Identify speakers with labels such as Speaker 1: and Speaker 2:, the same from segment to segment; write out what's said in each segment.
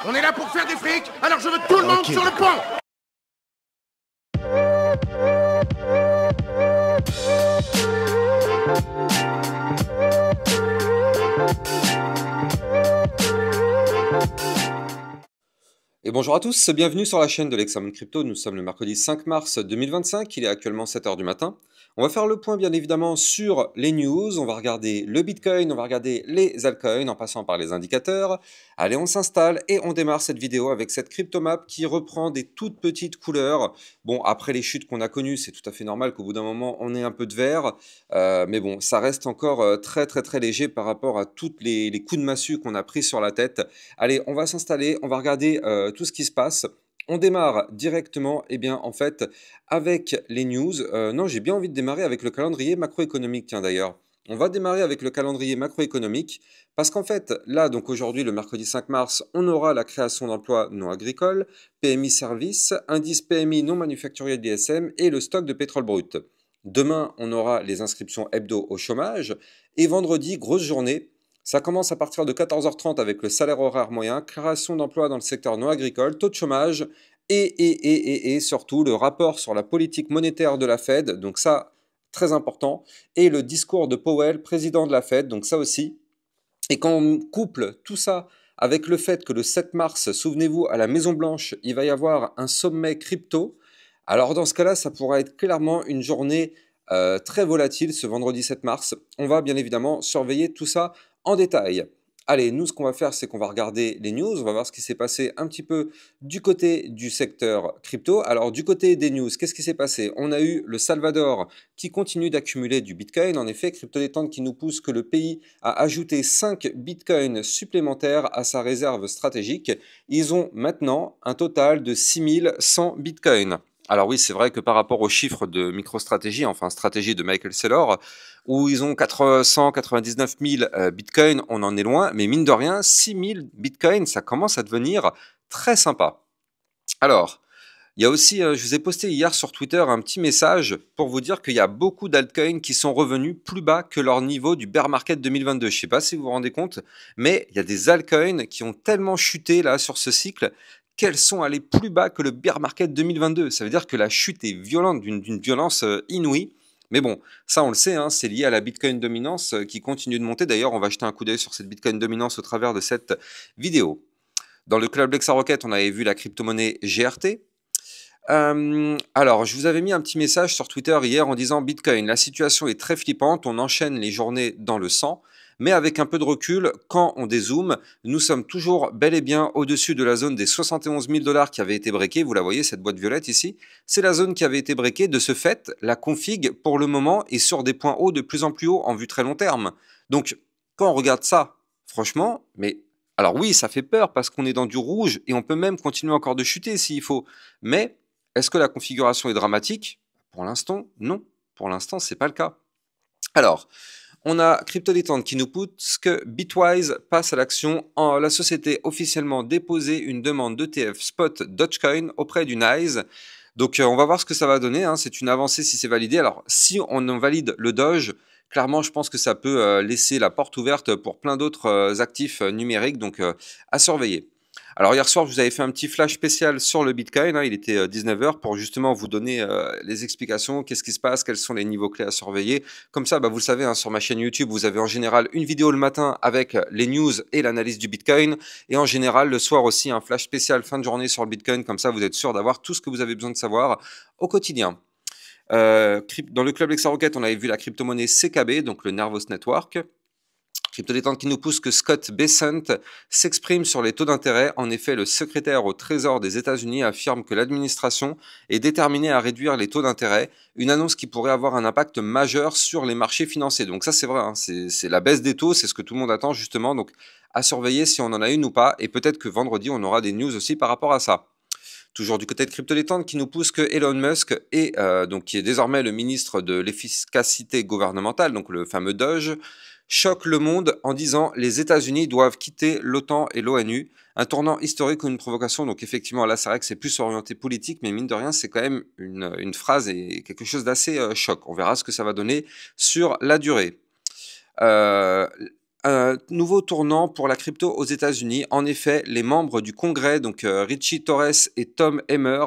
Speaker 1: On est là pour faire des frics, alors je veux tout le monde sur le pont.
Speaker 2: Et bonjour à tous, bienvenue sur la chaîne de l'Examen Crypto. Nous sommes le mercredi 5 mars 2025, il est actuellement 7 h du matin. On va faire le point bien évidemment sur les news, on va regarder le Bitcoin, on va regarder les altcoins en passant par les indicateurs. Allez, on s'installe et on démarre cette vidéo avec cette cryptomap qui reprend des toutes petites couleurs. Bon, après les chutes qu'on a connues, c'est tout à fait normal qu'au bout d'un moment on ait un peu de vert. Mais bon, ça reste encore très léger par rapport à tous les coups de massue qu'on a pris sur la tête. Allez, on va s'installer, on va regarder tout ce qui se passe. On démarre directement, eh bien, en fait, avec les news. Non, j'ai bien envie de démarrer avec le calendrier macroéconomique, tiens d'ailleurs. On va démarrer avec le calendrier macroéconomique parce qu'en fait, là, donc aujourd'hui, le mercredi 5 mars, on aura la création d'emplois non agricoles, PMI services, indice PMI non manufacturier d'ISM et le stock de pétrole brut. Demain, on aura les inscriptions hebdo au chômage et vendredi, grosse journée. Ça commence à partir de 14 h 30 avec le salaire horaire moyen, création d'emplois dans le secteur non agricole, taux de chômage et surtout le rapport sur la politique monétaire de la Fed, donc ça, très important, et le discours de Powell, président de la Fed, donc ça aussi. Et quand on couple tout ça avec le fait que le 7 mars, souvenez-vous, à la Maison Blanche, il va y avoir un sommet crypto, alors dans ce cas-là, ça pourra être clairement une journée très volatile ce vendredi 7 mars. On va bien évidemment surveiller tout ça en détail. Allez, nous, ce qu'on va faire, c'est qu'on va regarder les news, on va voir ce qui s'est passé un petit peu du côté du secteur crypto. Alors, du côté des news, qu'est-ce qui s'est passé? On a eu le Salvador qui continue d'accumuler du Bitcoin. En effet, Crypto Détente qui nous pousse que le pays a ajouté 5 Bitcoins supplémentaires à sa réserve stratégique. Ils ont maintenant un total de 6100 Bitcoins. Alors oui, c'est vrai que par rapport aux chiffres de MicroStrategy, enfin stratégie de Michael Saylor, où ils ont 499 000 bitcoins, on en est loin, mais mine de rien, 6000 bitcoins, ça commence à devenir très sympa. Alors, il y a aussi, je vous ai posté hier sur Twitter un petit message pour vous dire qu'il y a beaucoup d'altcoins qui sont revenus plus bas que leur niveau du bear market 2022. Je ne sais pas si vous vous rendez compte, mais il y a des altcoins qui ont tellement chuté là sur ce cycle qu'elles sont allées plus bas que le bear market 2022. Ça veut dire que la chute est violente, d'une violence inouïe. Mais bon, ça on le sait, hein, c'est lié à la Bitcoin dominance qui continue de monter. D'ailleurs, on va jeter un coup d'œil sur cette Bitcoin dominance au travers de cette vidéo. Dans le club Lexa Rocket, on avait vu la crypto-monnaie GRT. Alors, je vous avais mis un petit message sur Twitter hier en disant Bitcoin, la situation est très flippante, on enchaîne les journées dans le sang, mais avec un peu de recul, quand on dézoome, nous sommes toujours bel et bien au-dessus de la zone des 71 000 $ qui avait été breakée. Vous la voyez, cette boîte violette ici, c'est la zone qui avait été breakée. De ce fait, la config, pour le moment, est sur des points hauts de plus en plus hauts en vue très long terme. Donc, quand on regarde ça, franchement, mais alors oui, ça fait peur parce qu'on est dans du rouge et on peut même continuer encore de chuter s'il faut, mais est-ce que la configuration est dramatique? Pour l'instant, non. Pour l'instant, ce n'est pas le cas. Alors, on a Crypto Détente qui nous pousse que Bitwise passe à l'action. La société officiellement déposé une demande d'ETF spot Dogecoin auprès du NYSE. Donc, on va voir ce que ça va donner. Hein. C'est une avancée si c'est validé. Alors, si on en valide le Doge, clairement, je pense que ça peut laisser la porte ouverte pour plein d'autres actifs numériques. Donc, à surveiller. Alors hier soir, je vous avais fait un petit flash spécial sur le Bitcoin, hein, il était 19 h pour justement vous donner les explications, qu'est-ce qui se passe, quels sont les niveaux clés à surveiller. Comme ça, vous le savez, hein, sur ma chaîne YouTube, vous avez en général une vidéo le matin avec les news et l'analyse du Bitcoin. Et en général, le soir aussi, un flash spécial fin de journée sur le Bitcoin. Comme ça, vous êtes sûr d'avoir tout ce que vous avez besoin de savoir au quotidien. Dans le club Lexa Rocket, on avait vu la crypto-monnaie CKB, donc le Nervos Network. Crypto Détente qui nous pousse que Scott Bessent s'exprime sur les taux d'intérêt. En effet, le secrétaire au Trésor des États-Unis affirme que l'administration est déterminée à réduire les taux d'intérêt, une annonce qui pourrait avoir un impact majeur sur les marchés financiers. Donc ça, c'est vrai, hein, c'est la baisse des taux, c'est ce que tout le monde attend justement. Donc à surveiller si on en a une ou pas. Et peut-être que vendredi, on aura des news aussi par rapport à ça. Toujours du côté de Crypto Détente qui nous pousse que Elon Musk donc qui est désormais le ministre de l'efficacité gouvernementale, donc le fameux Doge, choque le monde en disant les États-Unis doivent quitter l'OTAN et l'ONU, un tournant historique ou une provocation. Donc effectivement, là, c'est vrai que c'est plus orienté politique, mais mine de rien, c'est quand même une phrase et quelque chose d'assez choc. On verra ce que ça va donner sur la durée. un nouveau tournant pour la crypto aux États-Unis. En effet, les membres du Congrès, donc Richie Torres et Tom Emmer,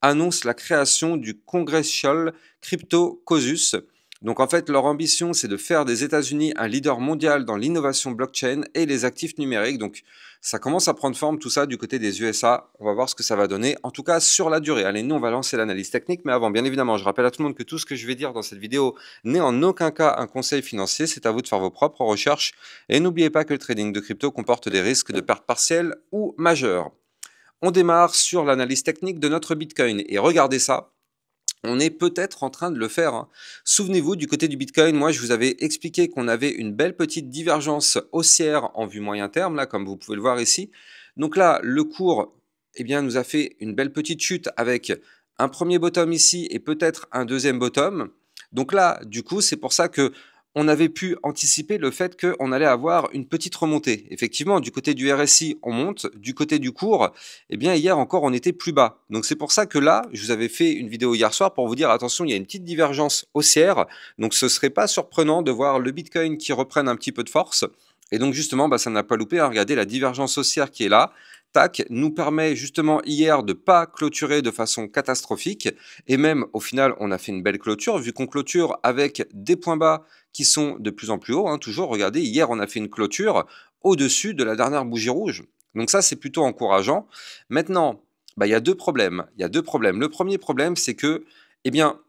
Speaker 2: annoncent la création du Congressional Crypto Caucus. Donc en fait, leur ambition, c'est de faire des États-Unis un leader mondial dans l'innovation blockchain et les actifs numériques. Donc ça commence à prendre forme tout ça du côté des USA. On va voir ce que ça va donner, en tout cas sur la durée. Allez, nous on va lancer l'analyse technique, mais avant, bien évidemment, je rappelle à tout le monde que tout ce que je vais dire dans cette vidéo n'est en aucun cas un conseil financier. C'est à vous de faire vos propres recherches. Et n'oubliez pas que le trading de crypto comporte des risques de perte partielle ou majeure. On démarre sur l'analyse technique de notre Bitcoin. Et regardez ça. On est peut-être en train de le faire, hein. Souvenez-vous, du côté du Bitcoin, moi je vous avais expliqué qu'on avait une belle petite divergence haussière en vue moyen terme, là, comme vous pouvez le voir ici. Donc là, le cours, eh bien, nous a fait une belle petite chute avec un premier bottom ici et peut-être un deuxième bottom. Donc là, du coup, c'est pour ça que on avait pu anticiper le fait qu'on allait avoir une petite remontée. Effectivement, du côté du RSI, on monte. Du côté du cours, eh bien, hier encore, on était plus bas. Donc, c'est pour ça que là, je vous avais fait une vidéo hier soir pour vous dire, attention, il y a une petite divergence haussière. Donc, ce serait pas surprenant de voir le Bitcoin qui reprenne un petit peu de force. Et donc, justement, bah, ça n'a pas loupé, hein. Regardez la divergence haussière qui est là. Tac, nous permet justement hier de pas clôturer de façon catastrophique. Et même, au final, on a fait une belle clôture, vu qu'on clôture avec des points bas qui sont de plus en plus hauts, hein. Toujours, regardez, hier, on a fait une clôture au-dessus de la dernière bougie rouge. Donc ça, c'est plutôt encourageant. Maintenant, bah, il y a deux problèmes. Il y a deux problèmes. Le premier problème, c'est que, eh bien,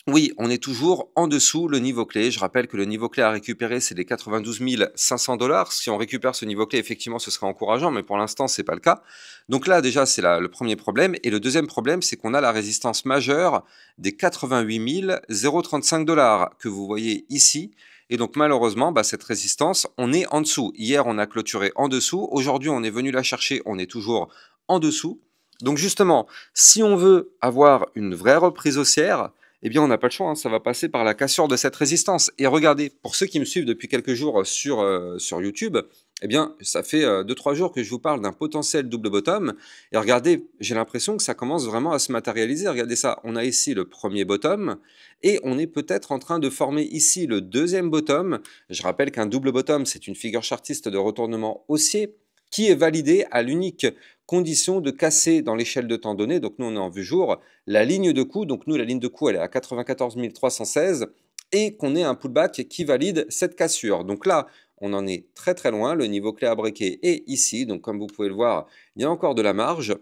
Speaker 2: oui, on est toujours en dessous le niveau clé. Je rappelle que le niveau clé à récupérer, c'est les 92 500 $. Si on récupère ce niveau clé, effectivement, ce serait encourageant, mais pour l'instant, c'est pas le cas. Donc là, déjà, c'est le premier problème. Et le deuxième problème, c'est qu'on a la résistance majeure des 88 035 $ que vous voyez ici. Et donc, malheureusement, bah, cette résistance, on est en dessous. Hier, on a clôturé en dessous. Aujourd'hui, on est venu la chercher. On est toujours en dessous. Donc, justement, si on veut avoir une vraie reprise haussière, eh bien, on n'a pas le choix, hein, ça va passer par la cassure de cette résistance. Et regardez, pour ceux qui me suivent depuis quelques jours sur YouTube, eh bien, ça fait 2-3 jours que je vous parle d'un potentiel double bottom. Et regardez, j'ai l'impression que ça commence vraiment à se matérialiser. Regardez ça, on a ici le premier bottom et on est peut-être en train de former ici le deuxième bottom. Je rappelle qu'un double bottom, c'est une figure chartiste de retournement haussier qui est validée à l'unique condition de casser dans l'échelle de temps donnée. Donc nous, on est en vue jour la ligne de coup. Donc nous, la ligne de coup, elle est à 94 316 et qu'on ait un pullback qui valide cette cassure. Donc là, on en est très très loin. Le niveau clé à breaker est ici. Donc comme vous pouvez le voir, il y a encore de la marge.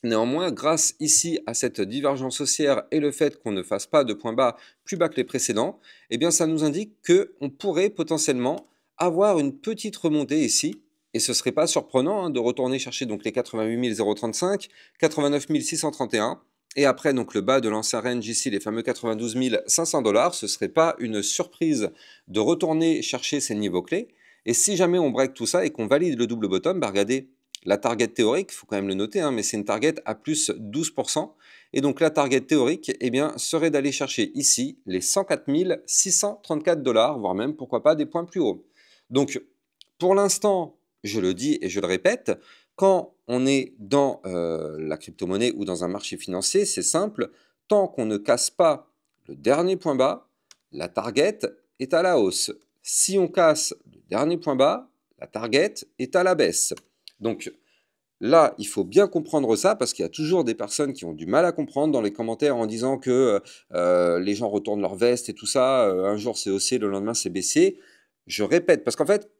Speaker 2: Néanmoins, grâce ici à cette divergence haussière et le fait qu'on ne fasse pas de point bas plus bas que les précédents, eh bien ça nous indique qu'on pourrait potentiellement avoir une petite remontée ici. Et ce ne serait pas surprenant, hein, de retourner chercher donc les 88 035, 89 631, et après donc le bas de l'ancien range ici, les fameux 92 500 $. Ce ne serait pas une surprise de retourner chercher ces niveaux clés. Et si jamais on break tout ça et qu'on valide le double bottom, bah regardez, la target théorique, il faut quand même le noter, hein, mais c'est une target à plus 12%. Et donc la target théorique, eh bien, serait d'aller chercher ici les 104 634 $, voire même, pourquoi pas, des points plus hauts. Donc, pour l'instant, je le dis et je le répète, quand on est dans la crypto-monnaie ou dans un marché financier, c'est simple, tant qu'on ne casse pas le dernier point bas, la target est à la hausse. Si on casse le dernier point bas, la target est à la baisse. Donc là, il faut bien comprendre ça parce qu'il y a toujours des personnes qui ont du mal à comprendre dans les commentaires en disant que les gens retournent leur veste et tout ça, un jour c'est haussé, le lendemain c'est baissé. Je répète, parce qu'en fait,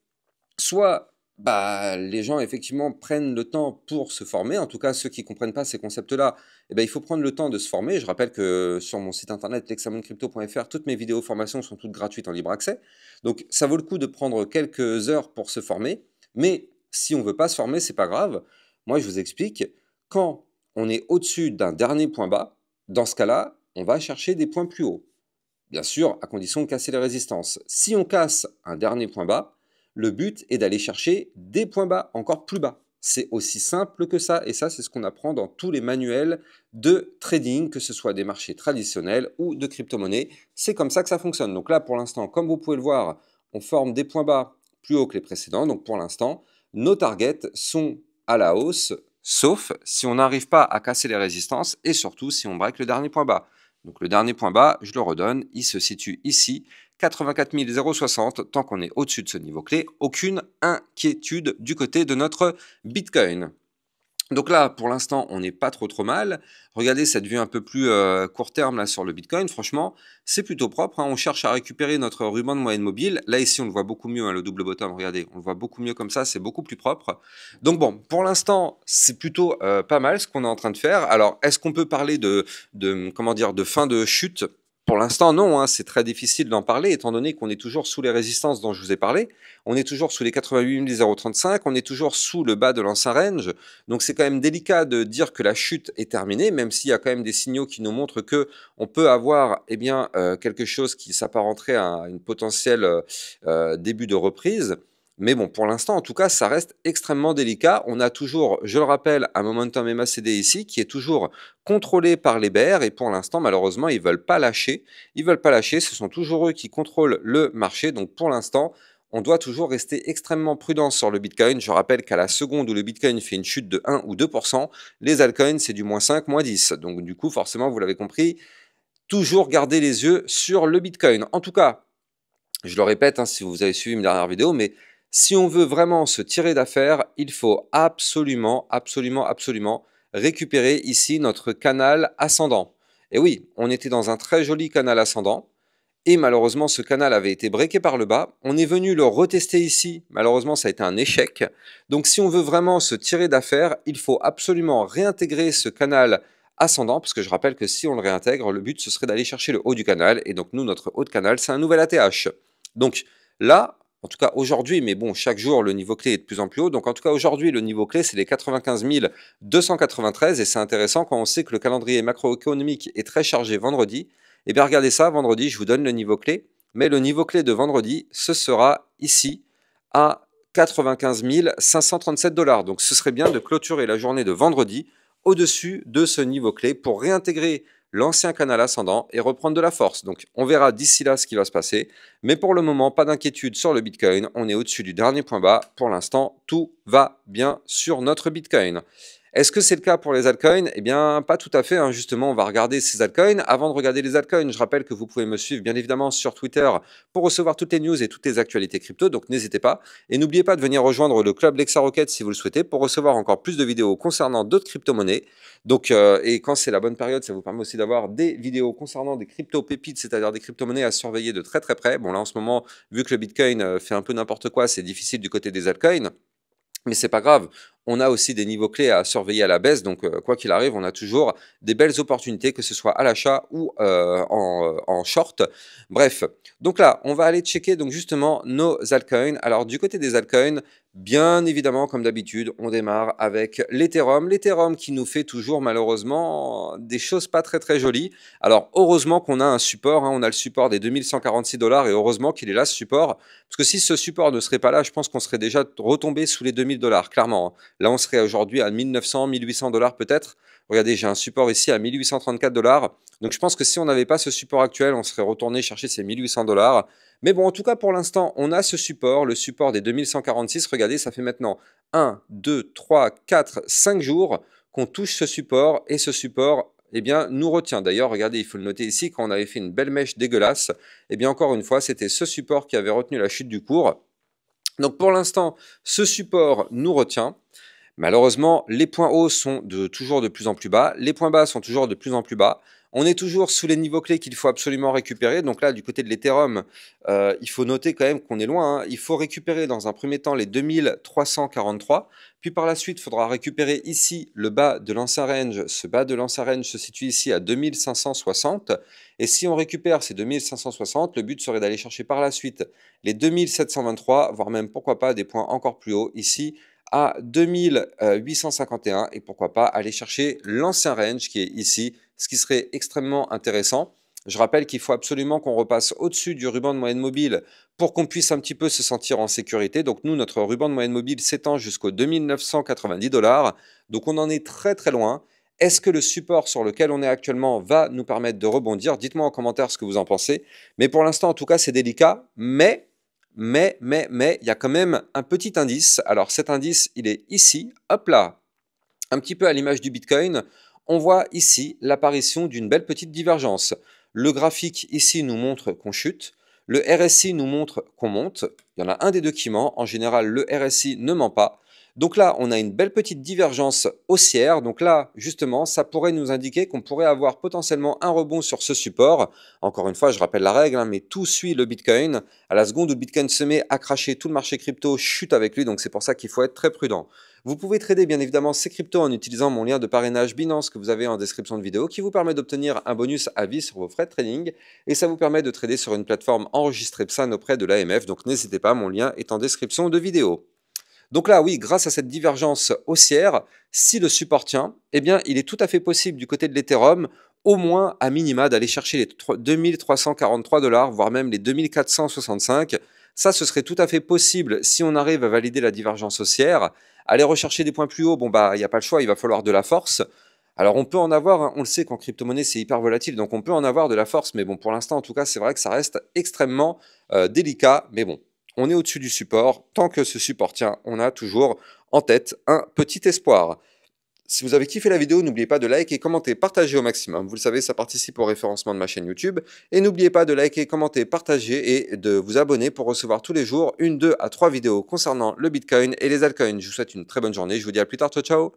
Speaker 2: soit bah, les gens effectivement prennent le temps pour se former, en tout cas ceux qui ne comprennent pas ces concepts-là, eh ben, il faut prendre le temps de se former. Je rappelle que sur mon site internet lexamoncrypto.fr, toutes mes vidéos formations sont toutes gratuites en libre accès. Donc ça vaut le coup de prendre quelques heures pour se former, mais si on ne veut pas se former, c'est pas grave. Moi je vous explique, quand on est au-dessus d'un dernier point bas, dans ce cas-là, on va chercher des points plus hauts. Bien sûr, à condition de casser les résistances. Si on casse un dernier point bas, le but est d'aller chercher des points bas encore plus bas. C'est aussi simple que ça, et ça, c'est ce qu'on apprend dans tous les manuels de trading, que ce soit des marchés traditionnels ou de crypto-monnaie. C'est comme ça que ça fonctionne. Donc là, pour l'instant, comme vous pouvez le voir, on forme des points bas plus hauts que les précédents. Donc pour l'instant, nos targets sont à la hausse, sauf si on n'arrive pas à casser les résistances et surtout si on break le dernier point bas. Donc le dernier point bas, je le redonne, il se situe ici, 84 060, tant qu'on est au-dessus de ce niveau clé, aucune inquiétude du côté de notre Bitcoin. Donc là, pour l'instant, on n'est pas trop mal. Regardez cette vue un peu plus court terme là sur le Bitcoin. Franchement, c'est plutôt propre, hein. On cherche à récupérer notre ruban de moyenne mobile. Là, ici, on le voit beaucoup mieux, hein, le double bottom. Regardez, on le voit beaucoup mieux comme ça. C'est beaucoup plus propre. Donc bon, pour l'instant, c'est plutôt pas mal ce qu'on est en train de faire. Alors, est-ce qu'on peut parler comment dire, de fin de chute? Pour l'instant, non, hein, c'est très difficile d'en parler, étant donné qu'on est toujours sous les résistances dont je vous ai parlé. On est toujours sous les 88 035, on est toujours sous le bas de l'ancien range. Donc c'est quand même délicat de dire que la chute est terminée, même s'il y a quand même des signaux qui nous montrent que on peut avoir quelque chose qui s'apparenterait à une potentielle début de reprise. Mais bon, pour l'instant, en tout cas, ça reste extrêmement délicat. On a toujours, je le rappelle, un momentum MACD ici qui est toujours contrôlé par les bears. Et pour l'instant, malheureusement, ils ne veulent pas lâcher. Ils ne veulent pas lâcher. Ce sont toujours eux qui contrôlent le marché. Donc pour l'instant, on doit toujours rester extrêmement prudent sur le Bitcoin. Je rappelle qu'à la seconde où le Bitcoin fait une chute de 1 ou 2%, les altcoins, c'est du moins 5, moins 10. Donc du coup, forcément, vous l'avez compris, toujours garder les yeux sur le Bitcoin. En tout cas, je le répète, hein, si vous avez suivi mes dernières vidéos, mais si on veut vraiment se tirer d'affaire, il faut absolument récupérer ici notre canal ascendant. Et oui, on était dans un très joli canal ascendant. Et malheureusement, ce canal avait été breaké par le bas. On est venu le retester ici. Malheureusement, ça a été un échec. Donc, si on veut vraiment se tirer d'affaire, il faut absolument réintégrer ce canal ascendant, parce que je rappelle que si on le réintègre, le but, ce serait d'aller chercher le haut du canal. Et donc, nous, notre haut de canal, c'est un nouvel ATH. Donc, là, en tout cas aujourd'hui, mais bon, chaque jour, le niveau clé est de plus en plus haut. Donc, en tout cas, aujourd'hui, le niveau clé, c'est les 95 293. Et c'est intéressant quand on sait que le calendrier macroéconomique est très chargé vendredi. Et bien regardez ça, vendredi, je vous donne le niveau clé. Mais le niveau clé de vendredi, ce sera ici à 95 537 $. Donc ce serait bien de clôturer la journée de vendredi au-dessus de ce niveau clé pour réintégrer l'ancien canal ascendant et reprendre de la force. Donc on verra d'ici là ce qui va se passer. Mais pour le moment, pas d'inquiétude sur le Bitcoin. On est au-dessus du dernier point bas. Pour l'instant, tout va bien sur notre Bitcoin. Est-ce que c'est le cas pour les altcoins? Eh bien, pas tout à fait, hein. Justement, on va regarder ces altcoins. Avant de regarder les altcoins, je rappelle que vous pouvez me suivre, bien évidemment, sur Twitter pour recevoir toutes les news et toutes les actualités crypto, donc n'hésitez pas. Et n'oubliez pas de venir rejoindre le club Lexa Rocket si vous le souhaitez pour recevoir encore plus de vidéos concernant d'autres crypto-monnaies. Donc, et quand c'est la bonne période, ça vous permet aussi d'avoir des vidéos concernant des crypto-pépites, c'est-à-dire des crypto-monnaies à surveiller de très près. Bon, là, en ce moment, vu que le Bitcoin fait un peu n'importe quoi, c'est difficile du côté des altcoins. Mais c'est pas grave, on a aussi des niveaux clés à surveiller à la baisse, donc quoi qu'il arrive, on a toujours des belles opportunités, que ce soit à l'achat ou en short. Bref, donc là, on va aller checker donc justement nos altcoins. Alors du côté des altcoins, bien évidemment, comme d'habitude, on démarre avec l'Ethereum. L'Ethereum qui nous fait toujours malheureusement des choses pas très jolies. Alors heureusement qu'on a un support, hein, on a le support des 2146 $ et heureusement qu'il est là ce support. Parce que si ce support ne serait pas là, je pense qu'on serait déjà retombé sous les 2000 $, clairement. Là, on serait aujourd'hui à 1900, 1800 $ peut-être. Regardez, j'ai un support ici à 1834 $. Donc je pense que si on n'avait pas ce support actuel, on serait retourné chercher ces 1800 $. Mais bon, en tout cas, pour l'instant, on a ce support, le support des 2146. Regardez, ça fait maintenant 1, 2, 3, 4, 5 jours qu'on touche ce support. Et ce support, eh bien, nous retient. D'ailleurs, regardez, il faut le noter ici, quand on avait fait une belle mèche dégueulasse, eh bien, encore une fois, c'était ce support qui avait retenu la chute du cours. Donc, pour l'instant, ce support nous retient. Malheureusement, les points hauts sont toujours de plus en plus bas, les points bas sont toujours de plus en plus bas. On est toujours sous les niveaux clés qu'il faut absolument récupérer. Donc là, du côté de l'Ethereum, il faut noter quand même qu'on est loin, hein. Il faut récupérer dans un premier temps les 2343. Puis par la suite, il faudra récupérer ici le bas de l'ancien range. Ce bas de l'ancien range se situe ici à 2560. Et si on récupère ces 2560, le but serait d'aller chercher par la suite les 2723, voire même pourquoi pas des points encore plus hauts ici à 2851 et pourquoi pas aller chercher l'ancien range qui est ici, ce qui serait extrêmement intéressant. Je rappelle qu'il faut absolument qu'on repasse au-dessus du ruban de moyenne mobile pour qu'on puisse un petit peu se sentir en sécurité. Donc nous, notre ruban de moyenne mobile s'étend jusqu'aux 2990 $. Donc on en est très loin. Est-ce que le support sur lequel on est actuellement va nous permettre de rebondir? Dites-moi en commentaire ce que vous en pensez. Mais pour l'instant, en tout cas, c'est délicat. Mais il y a quand même un petit indice. Alors cet indice, il est ici, hop là, un petit peu à l'image du Bitcoin. On voit ici l'apparition d'une belle petite divergence. Le graphique ici nous montre qu'on chute. Le RSI nous montre qu'on monte. Il y en a un des deux qui ment. En général, le RSI ne ment pas. Donc là, on a une belle petite divergence haussière. Donc là, justement, ça pourrait nous indiquer qu'on pourrait avoir potentiellement un rebond sur ce support. Encore une fois, je rappelle la règle, mais tout suit le Bitcoin. À la seconde où le Bitcoin se met à cracher, tout le marché crypto chute avec lui. Donc c'est pour ça qu'il faut être très prudent. Vous pouvez trader bien évidemment ces cryptos en utilisant mon lien de parrainage Binance que vous avez en description de vidéo qui vous permet d'obtenir un bonus à vie sur vos frais de trading et ça vous permet de trader sur une plateforme enregistrée PSAN auprès de l'AMF. Donc n'hésitez pas, mon lien est en description de vidéo. Donc là, oui, grâce à cette divergence haussière, si le support tient, eh bien, il est tout à fait possible du côté de l'Ethereum, au moins à minima, d'aller chercher les 2343 $, voire même les 2465. Ça, ce serait tout à fait possible si on arrive à valider la divergence haussière. Aller rechercher des points plus hauts, bon bah, il n'y a pas le choix, il va falloir de la force. Alors on peut en avoir, hein, on le sait qu'en crypto-monnaie c'est hyper volatile, donc on peut en avoir de la force, mais bon, pour l'instant en tout cas, c'est vrai que ça reste extrêmement délicat, mais bon. On est au-dessus du support. Tant que ce support tient, on a toujours en tête un petit espoir. Si vous avez kiffé la vidéo, n'oubliez pas de liker, commenter, partager au maximum. Vous le savez, ça participe au référencement de ma chaîne YouTube. Et n'oubliez pas de liker, commenter, partager et de vous abonner pour recevoir tous les jours 1, 2 à 3 vidéos concernant le Bitcoin et les altcoins. Je vous souhaite une très bonne journée. Je vous dis à plus tard. Ciao, ciao.